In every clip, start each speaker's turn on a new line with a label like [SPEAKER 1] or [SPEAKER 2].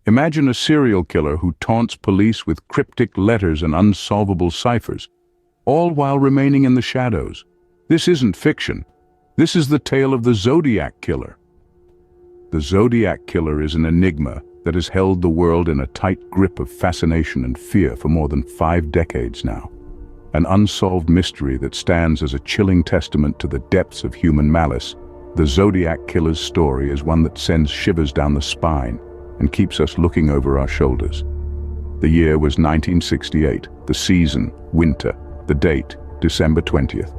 [SPEAKER 1] Imagine a serial killer who taunts police with cryptic letters and unsolvable ciphers, all while remaining in the shadows. This isn't fiction. This is the tale of the Zodiac Killer. The Zodiac Killer is an enigma that has held the world in a tight grip of fascination and fear for more than 5 decades now. An unsolved mystery that stands as a chilling testament to the depths of human malice. The Zodiac Killer's story is one that sends shivers down the spine and keeps us looking over our shoulders. The year was 1968, the season, winter, the date, December 20th.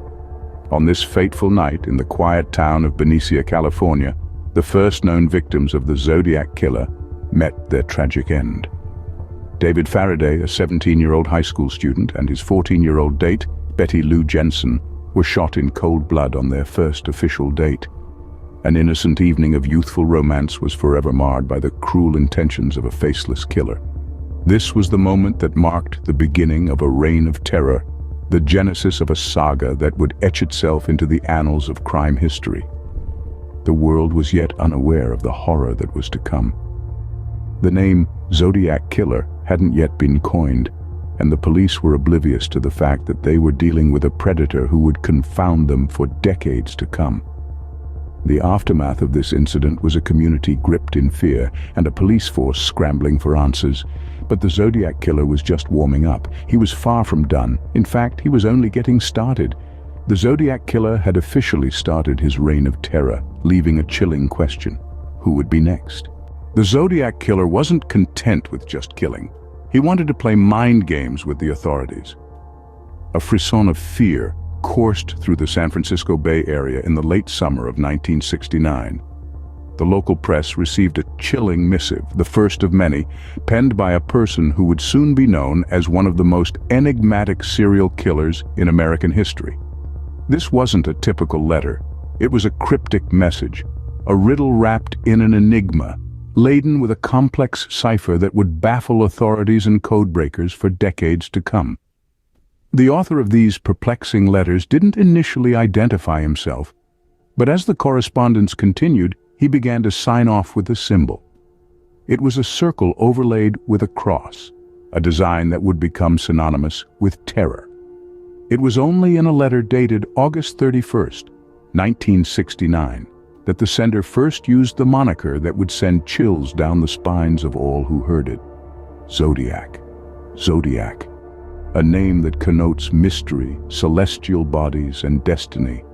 [SPEAKER 1] On this fateful night in the quiet town of Benicia, California, the first known victims of the Zodiac Killer met their tragic end. David Faraday, a 17-year-old high school student, and his 14-year-old date, Betty Lou Jensen, were shot in cold blood on their first official date. An innocent evening of youthful romance was forever marred by the cruel intentions of a faceless killer. This was the moment that marked the beginning of a reign of terror, the genesis of a saga that would etch itself into the annals of crime history. The world was yet unaware of the horror that was to come. The name Zodiac Killer hadn't yet been coined, and the police were oblivious to the fact that they were dealing with a predator who would confound them for decades to come. The aftermath of this incident was a community gripped in fear and a police force scrambling for answers. But the Zodiac Killer was just warming up. He was far from done. In fact, he was only getting started. The Zodiac Killer had officially started his reign of terror, leaving a chilling question: who would be next? The Zodiac Killer wasn't content with just killing. He wanted to play mind games with the authorities. A frisson of fear coursed through the San Francisco Bay Area in the late summer of 1969. The local press received a chilling missive, the first of many, penned by a person who would soon be known as one of the most enigmatic serial killers in American history. This wasn't a typical letter. It was a cryptic message, a riddle wrapped in an enigma, laden with a complex cipher that would baffle authorities and codebreakers for decades to come. The author of these perplexing letters didn't initially identify himself, but as the correspondence continued, he began to sign off with a symbol. It was a circle overlaid with a cross, a design that would become synonymous with terror. It was only in a letter dated August 31st, 1969, that the sender first used the moniker that would send chills down the spines of all who heard it. Zodiac. Zodiac. A name that connotes mystery, celestial bodies, and destiny.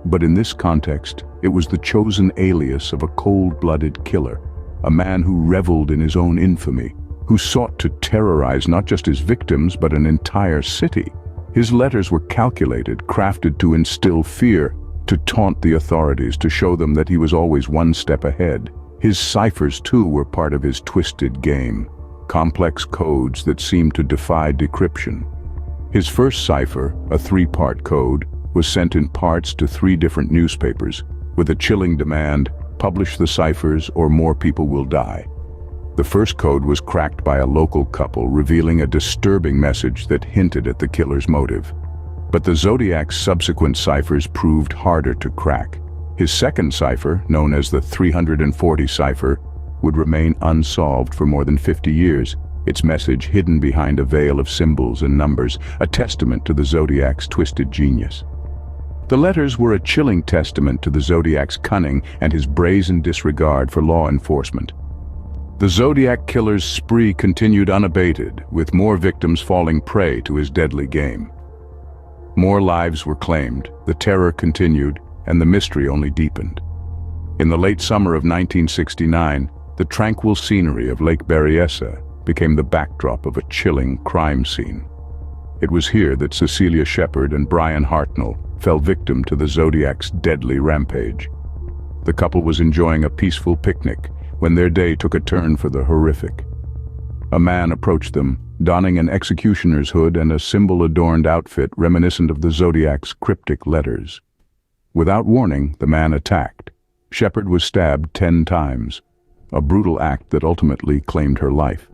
[SPEAKER 1] But in this context, it was the chosen alias of a cold-blooded killer, a man who reveled in his own infamy, who sought to terrorize not just his victims but an entire city. His letters were calculated, crafted to instill fear, to taunt the authorities, to show them that he was always one step ahead. His ciphers, too, were part of his twisted game, complex codes that seemed to defy decryption. His first cipher, a 3-part code, was sent in parts to 3 different newspapers, with a chilling demand: publish the ciphers or more people will die. The first code was cracked by a local couple, revealing a disturbing message that hinted at the killer's motive. But the Zodiac's subsequent ciphers proved harder to crack. His second cipher, known as the 340 cipher, would remain unsolved for more than 50 years, its message hidden behind a veil of symbols and numbers, a testament to the Zodiac's twisted genius. The letters were a chilling testament to the Zodiac's cunning and his brazen disregard for law enforcement. The Zodiac Killer's spree continued unabated, with more victims falling prey to his deadly game. More lives were claimed, the terror continued, and the mystery only deepened. In the late summer of 1969, the tranquil scenery of Lake Berryessa became the backdrop of a chilling crime scene. It was here that Cecilia Shepard and Brian Hartnell fell victim to the Zodiac's deadly rampage. The couple was enjoying a peaceful picnic when their day took a turn for the horrific. A man approached them, donning an executioner's hood and a symbol-adorned outfit reminiscent of the Zodiac's cryptic letters. Without warning, the man attacked. Shepard was stabbed 10 times, a brutal act that ultimately claimed her life.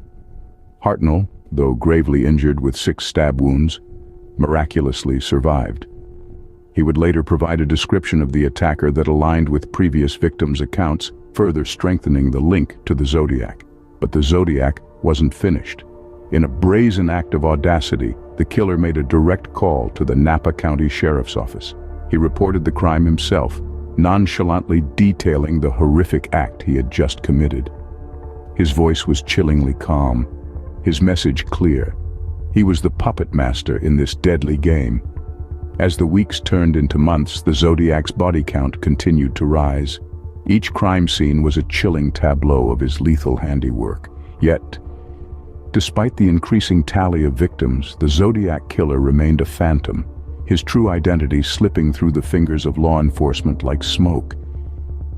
[SPEAKER 1] Hartnell, though gravely injured with 6 stab wounds, miraculously survived. He would later provide a description of the attacker that aligned with previous victims' accounts, further strengthening the link to the Zodiac. But the Zodiac wasn't finished. In a brazen act of audacity, the killer made a direct call to the Napa County Sheriff's Office. He reported the crime himself, nonchalantly detailing the horrific act he had just committed. His voice was chillingly calm, his message clear. He was the puppet master in this deadly game. As the weeks turned into months, the Zodiac's body count continued to rise. Each crime scene was a chilling tableau of his lethal handiwork. Yet, despite the increasing tally of victims, the Zodiac killer remained a phantom, his true identity slipping through the fingers of law enforcement like smoke.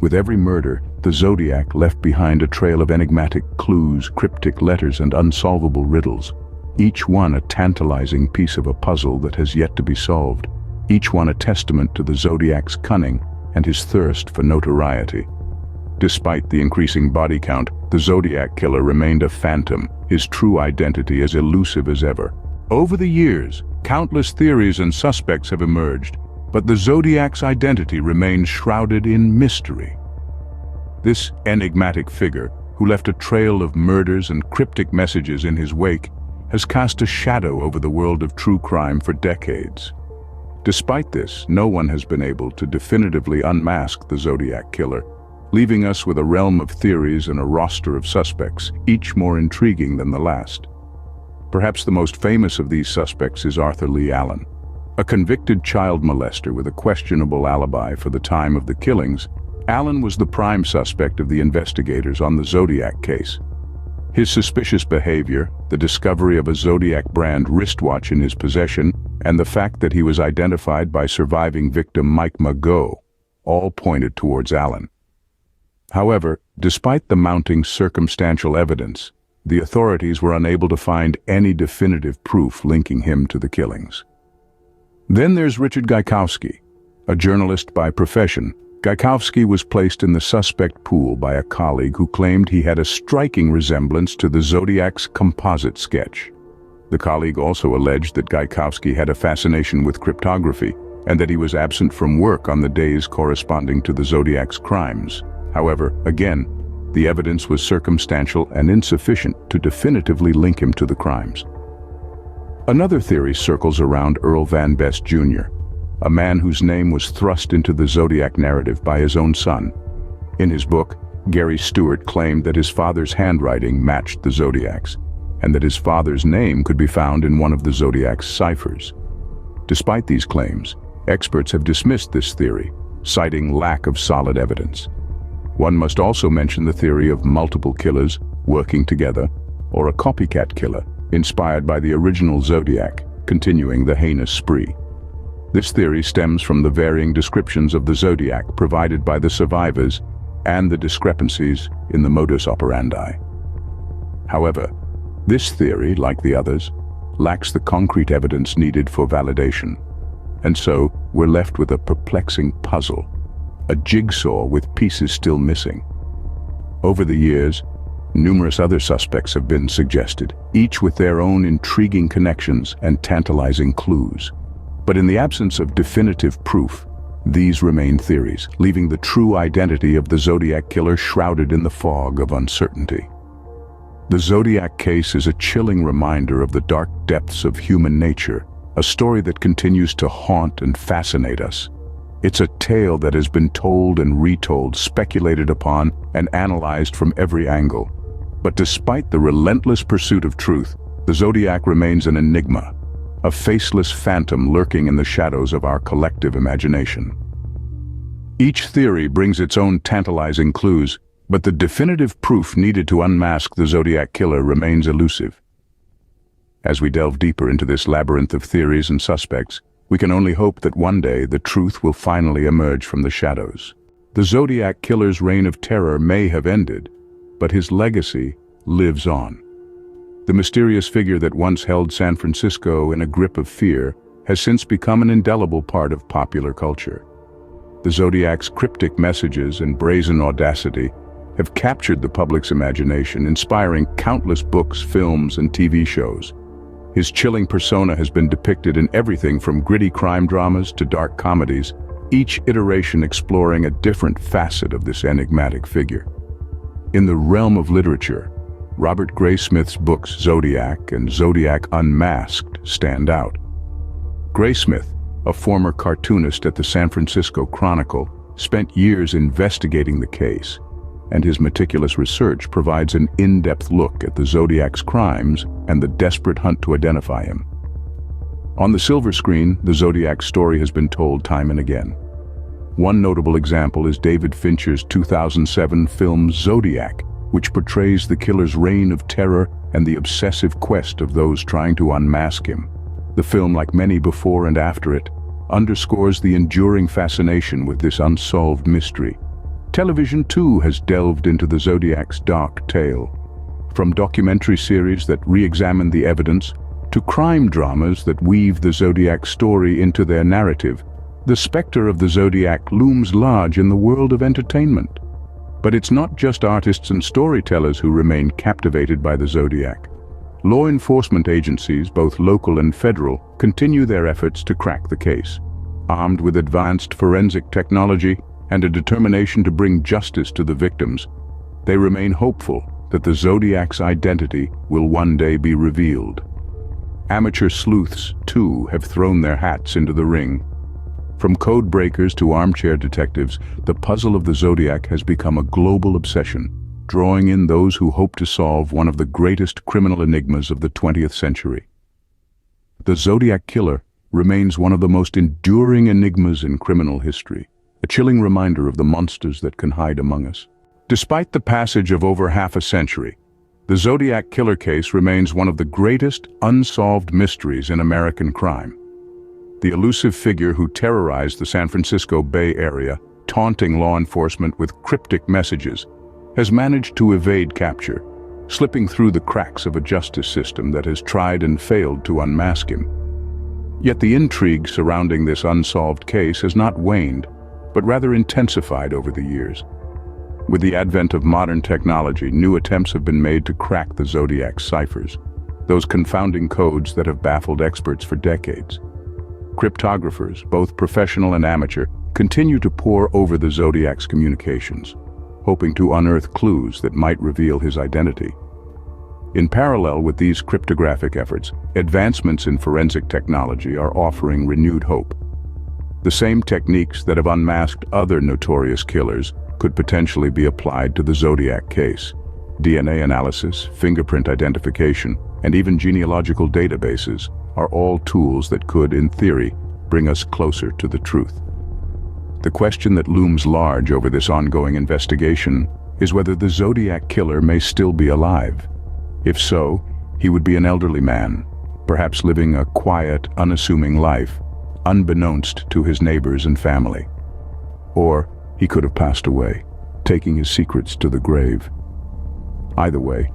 [SPEAKER 1] With every murder, the Zodiac left behind a trail of enigmatic clues, cryptic letters, and unsolvable riddles. Each one a tantalizing piece of a puzzle that has yet to be solved. Each one a testament to the Zodiac's cunning and his thirst for notoriety. Despite the increasing body count, the Zodiac killer remained a phantom, his true identity as elusive as ever. Over the years, countless theories and suspects have emerged, but the Zodiac's identity remains shrouded in mystery. This enigmatic figure, who left a trail of murders and cryptic messages in his wake, has cast a shadow over the world of true crime for decades. Despite this, no one has been able to definitively unmask the Zodiac killer, leaving us with a realm of theories and a roster of suspects, each more intriguing than the last. Perhaps the most famous of these suspects is Arthur Lee Allen. A convicted child molester with a questionable alibi for the time of the killings, Allen was the prime suspect of the investigators on the Zodiac case. His suspicious behavior, the discovery of a Zodiac brand wristwatch in his possession, and the fact that he was identified by surviving victim Mike Mago, all pointed towards Allen. However, despite the mounting circumstantial evidence, the authorities were unable to find any definitive proof linking him to the killings. Then there's Richard Gaikowski. A journalist by profession, Gaikowski was placed in the suspect pool by a colleague who claimed he had a striking resemblance to the Zodiac's composite sketch. The colleague also alleged that Gaikowski had a fascination with cryptography and that he was absent from work on the days corresponding to the Zodiac's crimes. However, again, the evidence was circumstantial and insufficient to definitively link him to the crimes. Another theory circles around Earl Van Best Jr., a man whose name was thrust into the Zodiac narrative by his own son. In his book, Gary Stewart claimed that his father's handwriting matched the Zodiac's, and that his father's name could be found in one of the Zodiac's ciphers. Despite these claims, experts have dismissed this theory, citing lack of solid evidence. One must also mention the theory of multiple killers working together, or a copycat killer inspired by the original Zodiac, continuing the heinous spree. This theory stems from the varying descriptions of the Zodiac provided by the survivors and the discrepancies in the modus operandi. However, this theory, like the others, lacks the concrete evidence needed for validation, and so we're left with a perplexing puzzle, a jigsaw with pieces still missing. Over the years, numerous other suspects have been suggested, each with their own intriguing connections and tantalizing clues. But in the absence of definitive proof, these remain theories, leaving the true identity of the Zodiac killer shrouded in the fog of uncertainty. The Zodiac case is a chilling reminder of the dark depths of human nature, a story that continues to haunt and fascinate us. It's a tale that has been told and retold, speculated upon, and analyzed from every angle. But despite the relentless pursuit of truth, the Zodiac remains an enigma, a faceless phantom lurking in the shadows of our collective imagination. Each theory brings its own tantalizing clues, but the definitive proof needed to unmask the Zodiac killer remains elusive. As we delve deeper into this labyrinth of theories and suspects, we can only hope that one day the truth will finally emerge from the shadows. The Zodiac killer's reign of terror may have ended, but his legacy lives on. The mysterious figure that once held San Francisco in a grip of fear has since become an indelible part of popular culture. The Zodiac's cryptic messages and brazen audacity have captured the public's imagination, inspiring countless books, films, and TV shows. His chilling persona has been depicted in everything from gritty crime dramas to dark comedies, each iteration exploring a different facet of this enigmatic figure. In the realm of literature, Robert Graysmith's books Zodiac and Zodiac Unmasked stand out. Graysmith, a former cartoonist at the San Francisco Chronicle, spent years investigating the case, and his meticulous research provides an in-depth look at the Zodiac's crimes and the desperate hunt to identify him. On the silver screen, the Zodiac story has been told time and again. One notable example is David Fincher's 2007 film Zodiac, which portrays the killer's reign of terror and the obsessive quest of those trying to unmask him. The film, like many before and after it, underscores the enduring fascination with this unsolved mystery. Television, too, has delved into the Zodiac's dark tale. From documentary series that re-examine the evidence, to crime dramas that weave the Zodiac story into their narrative, the specter of the Zodiac looms large in the world of entertainment. But it's not just artists and storytellers who remain captivated by the Zodiac. Law enforcement agencies, both local and federal, continue their efforts to crack the case. Armed with advanced forensic technology and a determination to bring justice to the victims, they remain hopeful that the Zodiac's identity will one day be revealed. Amateur sleuths, too, have thrown their hats into the ring. From code breakers to armchair detectives, the puzzle of the Zodiac has become a global obsession, drawing in those who hope to solve one of the greatest criminal enigmas of the 20th century. The Zodiac Killer remains one of the most enduring enigmas in criminal history, a chilling reminder of the monsters that can hide among us. Despite the passage of over half a century, the Zodiac Killer case remains one of the greatest unsolved mysteries in American crime. The elusive figure who terrorized the San Francisco Bay Area, taunting law enforcement with cryptic messages, has managed to evade capture, slipping through the cracks of a justice system that has tried and failed to unmask him. Yet the intrigue surrounding this unsolved case has not waned, but rather intensified over the years. With the advent of modern technology, new attempts have been made to crack the Zodiac's ciphers, those confounding codes that have baffled experts for decades. Cryptographers, both professional and amateur, continue to pore over the Zodiac's communications, hoping to unearth clues that might reveal his identity. In parallel with these cryptographic efforts, advancements in forensic technology are offering renewed hope. The same techniques that have unmasked other notorious killers could potentially be applied to the Zodiac case. DNA analysis, fingerprint identification, and even genealogical databases are all tools that could, in theory, bring us closer to the truth. The question that looms large over this ongoing investigation is whether the Zodiac Killer may still be alive. If so, he would be an elderly man, perhaps living a quiet, unassuming life, unbeknownst to his neighbors and family. Or he could have passed away, taking his secrets to the grave. Either way,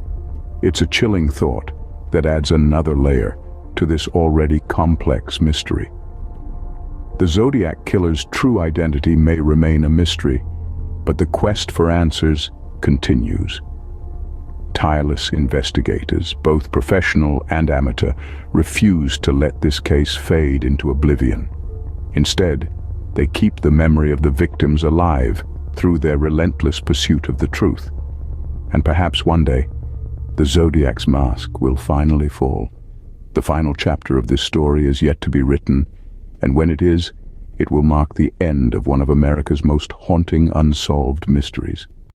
[SPEAKER 1] it's a chilling thought that adds another layer to this already complex mystery. The Zodiac Killer's true identity may remain a mystery, but the quest for answers continues. Tireless investigators, both professional and amateur, refuse to let this case fade into oblivion. Instead, they keep the memory of the victims alive through their relentless pursuit of the truth. And perhaps one day, the Zodiac's mask will finally fall. The final chapter of this story is yet to be written, and when it is, it will mark the end of one of America's most haunting unsolved mysteries.